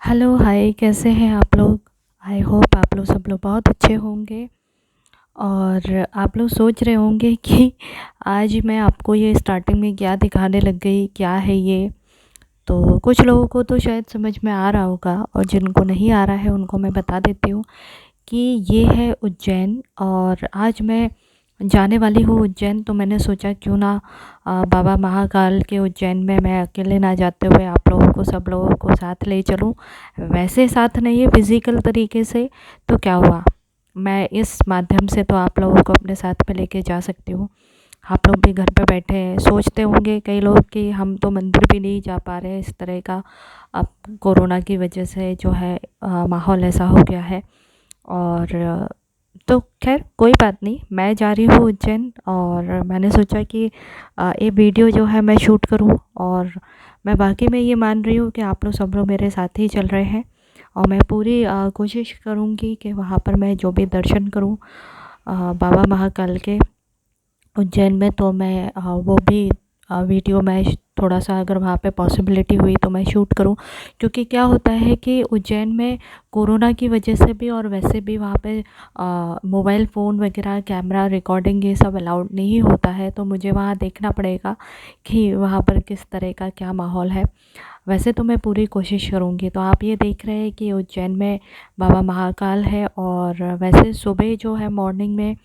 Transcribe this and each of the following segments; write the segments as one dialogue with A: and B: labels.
A: Hello hi, कैसे हैं आप लोग। आई होप आप लोग सब लोग बहुत अच्छे होंगे। और आप लोग सोच रहे होंगे कि आज मैं आपको ये स्टार्टिंग में क्या दिखाने लग गई, क्या है ये। तो कुछ लोगों को तो शायद समझ में आ रहा होगा और जिनको नहीं आ रहा है उनको मैं बता देती हूँ कि ये है उज्जैन। और आज मैं जाने वाली हूँ उज्जैन, तो मैंने सोचा क्यों ना बाबा महाकाल के उज्जैन में मैं अकेले ना जाते हुए आप लोगों को, सब लोगों को साथ ले चलूँ। वैसे साथ नहीं है फिज़िकल तरीके से, तो क्या हुआ, मैं इस माध्यम से तो आप लोगों को अपने साथ में लेके जा सकती हूँ। आप लोग भी घर पे बैठे हैं, सोचते होंगे कई लोग कि हम तो मंदिर भी नहीं जा पा रहे हैं, इस तरह का अब कोरोना की वजह से जो है माहौल ऐसा हो गया है। और तो खैर कोई बात नहीं, मैं जा रही हूँ उज्जैन और मैंने सोचा कि ये वीडियो जो है मैं शूट करूँ। और मैं वाकई में ये मान रही हूँ कि आप लोग सब लोग मेरे साथ ही चल रहे हैं। और मैं पूरी कोशिश करूँगी कि वहाँ पर मैं जो भी दर्शन करूँ बाबा महाकाल के उज्जैन में, तो मैं वो भी वीडियो मैं थोड़ा सा अगर वहाँ पे पॉसिबिलिटी हुई तो मैं शूट करूँ। क्योंकि क्या होता है कि उज्जैन में कोरोना की वजह से भी और वैसे भी वहाँ पे मोबाइल फ़ोन वगैरह, कैमरा रिकॉर्डिंग ये सब अलाउड नहीं होता है। तो मुझे वहाँ देखना पड़ेगा कि वहाँ पर किस तरह का क्या माहौल है। वैसे तो मैं पूरी कोशिश करूँगी। तो आप ये देख रहे हैं कि उज्जैन में बाबा महाकाल है। और वैसे सुबह जो है मॉर्निंग में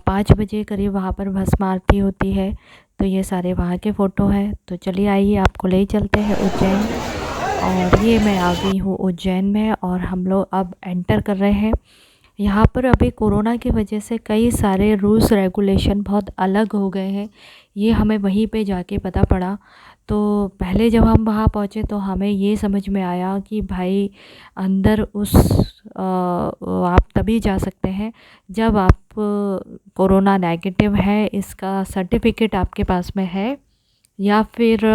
A: 5 बजे करीब वहाँ पर भस्म आरती होती है। तो ये सारे वहाँ के फ़ोटो हैं। तो चलिए आइए आपको ले चलते हैं उज्जैन। और ये मैं आ गई हूँ उज्जैन में और हम लोग अब एंटर कर रहे हैं। यहाँ पर अभी कोरोना की वजह से कई सारे रूल्स रेगुलेशन बहुत अलग हो गए हैं, ये हमें वहीं पे जाके पता पड़ा। तो पहले जब हम वहाँ पहुँचे तो हमें ये समझ में आया कि भाई अंदर आप तभी जा सकते हैं जब आप कोरोना नेगेटिव है, इसका सर्टिफिकेट आपके पास में है, या फिर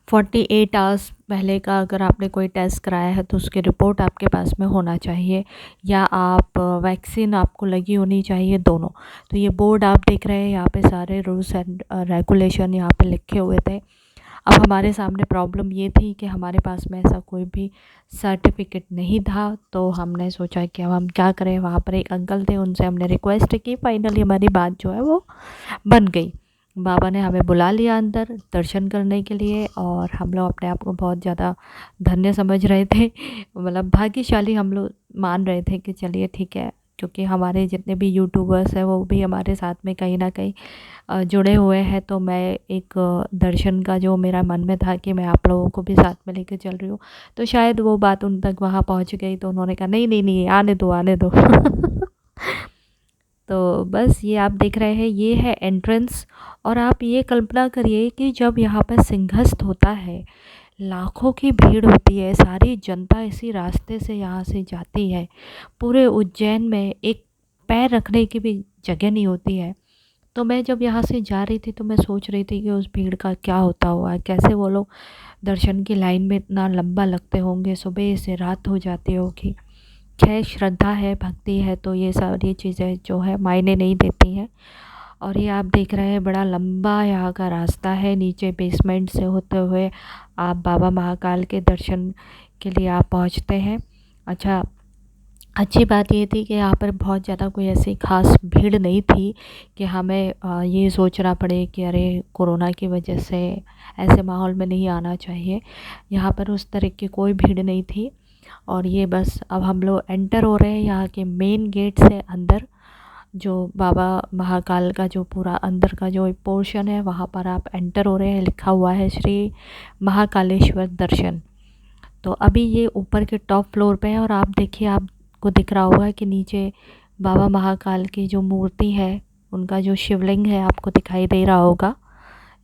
A: 48 आवर्स पहले का अगर आपने कोई टेस्ट कराया है तो उसकी रिपोर्ट आपके पास में होना चाहिए, या आप वैक्सीन आपको लगी होनी चाहिए, दोनों। तो ये बोर्ड आप देख रहे हैं, यहाँ पे सारे रूल्स एंड रेगुलेशन यहाँ पे लिखे हुए थे। अब हमारे सामने प्रॉब्लम ये थी कि हमारे पास में ऐसा कोई भी सर्टिफिकेट नहीं था। तो हमने सोचा कि अब हम क्या करें। वहाँ पर एक अंकल थे, उनसे हमने रिक्वेस्ट की, फाइनली हमारी बात जो है वो बन गई। बाबा ने हमें बुला लिया अंदर दर्शन करने के लिए। और हम लोग अपने आप को बहुत ज़्यादा धन्य समझ रहे थे, मतलब भाग्यशाली हम लोग मान रहे थे कि चलिए ठीक है। क्योंकि हमारे जितने भी यूट्यूबर्स हैं वो भी हमारे साथ में कहीं ना कहीं जुड़े हुए हैं। तो मैं एक दर्शन का जो मेरा मन में था कि मैं आप लोगों को भी साथ में लेकर चल रही हूँ, तो शायद वो बात उन तक वहाँ पहुँच गई। तो उन्होंने कहा नहीं नहीं नहीं, आने दो आने दो। तो बस ये आप देख रहे हैं, ये है एंट्रेंस। और आप ये कल्पना करिए कि जब यहाँ पर सिंहस्थ होता है, लाखों की भीड़ होती है, सारी जनता इसी रास्ते से यहाँ से जाती है। पूरे उज्जैन में एक पैर रखने की भी जगह नहीं होती है। तो मैं जब यहाँ से जा रही थी तो मैं सोच रही थी कि उस भीड़ का क्या होता हुआ है, कैसे वो लोग दर्शन की लाइन में इतना लंबा लगते होंगे, सुबह से रात हो जाती होगी। खैर श्रद्धा है, भक्ति है, तो ये सारी चीज़ें जो है मायने नहीं देती हैं। और ये आप देख रहे हैं बड़ा लंबा यहाँ का रास्ता है, नीचे बेसमेंट से होते हुए आप बाबा महाकाल के दर्शन के लिए आप पहुँचते हैं। अच्छा, अच्छी बात ये थी कि यहाँ पर बहुत ज़्यादा कोई ऐसी ख़ास भीड़ नहीं थी कि हमें ये सोचना पड़े कि अरे कोरोना की वजह से ऐसे माहौल में नहीं आना चाहिए। यहाँ पर उस तरह की कोई भीड़ नहीं थी। और ये बस अब हम लोग एंटर हो रहे हैं यहाँ के मेन गेट से अंदर। जो बाबा महाकाल का जो पूरा अंदर का जो पोर्शन है वहाँ पर आप एंटर हो रहे हैं। लिखा हुआ है श्री महाकालेश्वर दर्शन। तो अभी ये ऊपर के टॉप फ्लोर पे है। और आप देखिए, आपको दिख रहा होगा कि नीचे बाबा महाकाल की जो मूर्ति है, उनका जो शिवलिंग है आपको दिखाई दे रहा होगा।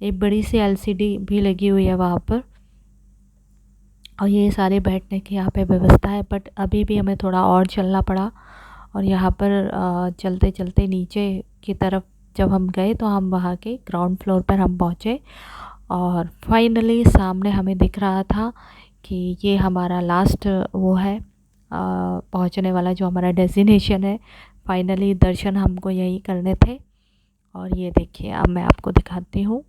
A: एक बड़ी सी एलसीडी भी लगी हुई है वहाँ पर। और ये सारे बैठने की यहाँ पे व्यवस्था है। बट अभी भी हमें थोड़ा और चलना पड़ा। और यहाँ पर चलते चलते नीचे की तरफ जब हम गए तो हम वहाँ के ग्राउंड फ्लोर पर हम पहुँचे। और फाइनली सामने हमें दिख रहा था कि ये हमारा लास्ट वो है पहुँचने वाला जो हमारा डेस्टिनेशन है। फाइनली दर्शन हमको यही करने थे। और ये देखिए अब मैं आपको दिखाती हूँ।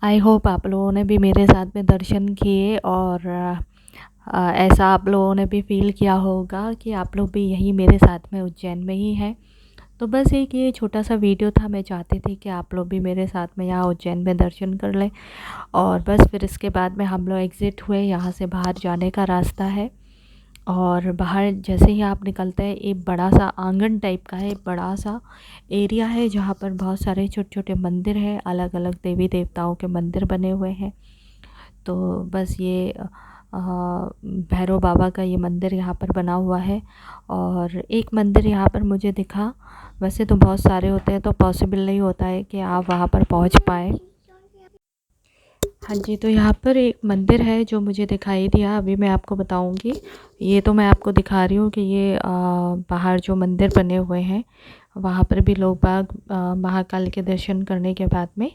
A: आई होप आप लोगों ने भी मेरे साथ में दर्शन किए और ऐसा आप लोगों ने भी फील किया होगा कि आप लोग भी यहीं मेरे साथ में उज्जैन में ही हैं। तो बस एक ये छोटा सा वीडियो था, मैं चाहती थी कि आप लोग भी मेरे साथ में यहाँ उज्जैन में दर्शन कर लें। और बस फिर इसके बाद में हम लोग एग्ज़िट हुए, यहाँ से बाहर जाने का रास्ता है। और बाहर जैसे ही आप निकलते हैं, एक बड़ा सा आंगन टाइप का है, बड़ा सा एरिया है जहाँ पर बहुत सारे छोटे छोटे मंदिर हैं, अलग अलग देवी देवताओं के मंदिर बने हुए हैं। तो बस ये भैरव बाबा का ये मंदिर यहाँ पर बना हुआ है। और एक मंदिर यहाँ पर मुझे दिखा, वैसे तो बहुत सारे होते हैं तो पॉसिबल नहीं होता है कि आप वहाँ पर पहुँच पाएँ। हाँ जी, तो यहाँ पर एक मंदिर है जो मुझे दिखाई दिया, अभी मैं आपको बताऊँगी। ये तो मैं आपको दिखा रही हूँ कि ये बाहर जो मंदिर बने हुए हैं वहाँ पर भी लोग बाग महाकाल के दर्शन करने के बाद में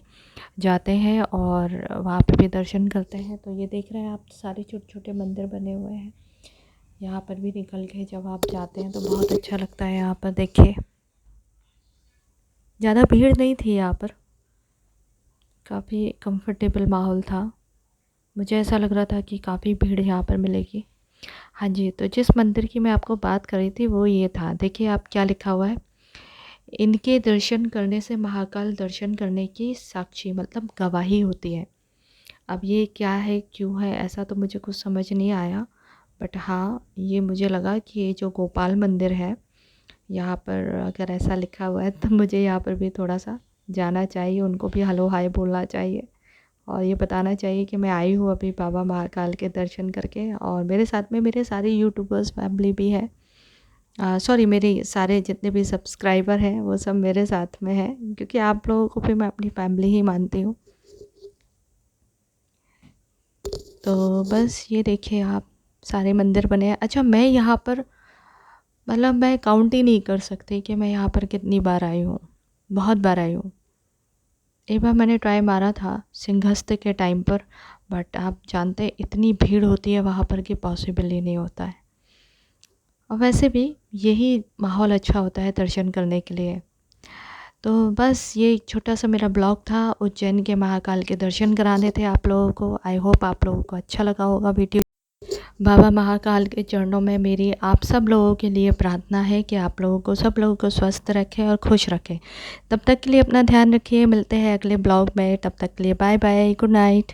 A: जाते हैं और वहाँ पे भी दर्शन करते हैं। तो ये देख रहे हैं आप, सारे छोटे छोटे मंदिर बने हुए हैं। यहाँ पर भी निकल के जब आप जाते हैं तो बहुत अच्छा लगता है। यहाँ पर देखिए, ज़्यादा भीड़ नहीं थी यहाँ पर, काफ़ी कंफर्टेबल माहौल था। मुझे ऐसा लग रहा था कि काफ़ी भीड़ यहाँ पर मिलेगी। हाँ जी, तो जिस मंदिर की मैं आपको बात कर रही थी वो ये था। देखिए आप, क्या लिखा हुआ है, इनके दर्शन करने से महाकाल दर्शन करने की साक्षी मतलब गवाही होती है। अब ये क्या है, क्यों है, ऐसा तो मुझे कुछ समझ नहीं आया। बट हाँ, ये मुझे लगा कि ये जो गोपाल मंदिर है, यहाँ पर अगर ऐसा लिखा हुआ है तो मुझे यहाँ पर भी थोड़ा सा जाना चाहिए, उनको भी हेलो हाय बोलना चाहिए और ये बताना चाहिए कि मैं आई हूँ अभी बाबा महाकाल के दर्शन करके। और मेरे साथ में मेरे सारे यूट्यूबर्स फैमिली भी है, सॉरी, मेरे सारे जितने भी सब्सक्राइबर हैं वो सब मेरे साथ में हैं, क्योंकि आप लोगों को भी मैं अपनी फैमिली ही मानती हूँ। तो बस ये देखिए आप, सारे मंदिर बने हैं। अच्छा, मैं यहाँ पर मतलब मैं काउंट ही नहीं कर सकती कि मैं यहाँ पर कितनी बार आई हूँ, बहुत बार आई हूँ। एक बार मैंने ट्राई मारा था सिंहस्थ के टाइम पर, बट आप जानते हैं इतनी भीड़ होती है वहाँ पर कि पॉसिबल ही नहीं होता है। और वैसे भी यही माहौल अच्छा होता है दर्शन करने के लिए। तो बस ये एक छोटा सा मेरा ब्लॉग था, उज्जैन के महाकाल के दर्शन कराने थे आप लोगों को। आई होप आप लोगों को अच्छा लगा होगा वीडियो। बाबा महाकाल के चरणों में मेरी आप सब लोगों के लिए प्रार्थना है कि आप लोगों को, सब लोगों को स्वस्थ रखें और खुश रखें। तब तक के लिए अपना ध्यान रखिए, मिलते हैं अगले ब्लॉग में, तब तक के लिए बाय बाय, गुड नाइट।